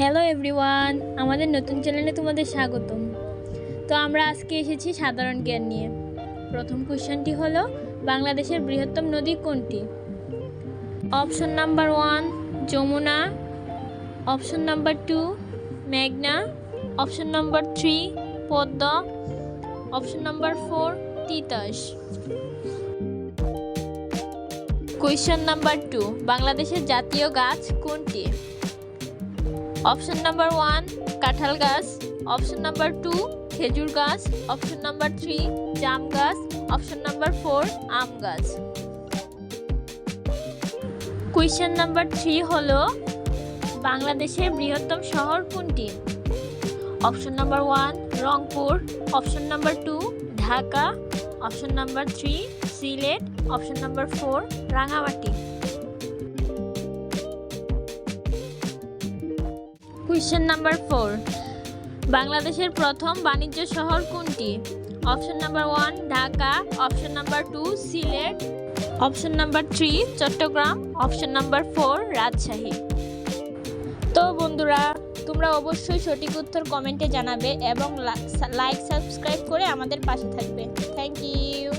Hello everyone, আমাদের নতুন চ্যানেলে তোমাদের স্বাগতম। তো আমরা আজকে এসেছি সাধারণ জ্ঞান নিয়ে। প্রথম কোশ্চেনটি হলো, বাংলাদেশের বৃহত্তম নদী কোনটি? Option number 1 Jamuna, option number 2 মেঘনা, option number 3 Padma, option number 4 Titas. Question number 2, বাংলাদেশের জাতীয় গাছ কোনটি? অপশন নাম্বার 1 কাঁঠাল গাছ, অপশন নাম্বার 2 খেজুর গাছ, অপশন নাম্বার 3 জাম গাছ, অপশন নাম্বার 4 আম গাছ। কোয়েশ্চেন নাম্বার 3 হলো, বাংলাদেশের বৃহত্তম শহর কোনটি? Option number 1 Rangpur, option number 2 Dhaka, option number 3 Sylhet, option number 4 Rangamati. Question number 4, বাংলাদেশের প্রথম বাণিজ্য শহর কোনটি? Option number 1 Dhaka, option number 2 Sylhet, option number 3 Chittagong, option number 4 Rajshahi. তো বন্ধুরা, তোমরা অবশ্যই সঠিক উত্তর কমেন্টে জানাবে এবং লাইক সাবস্ক্রাইব করে আমাদের পাশে থাকবে। Thank you.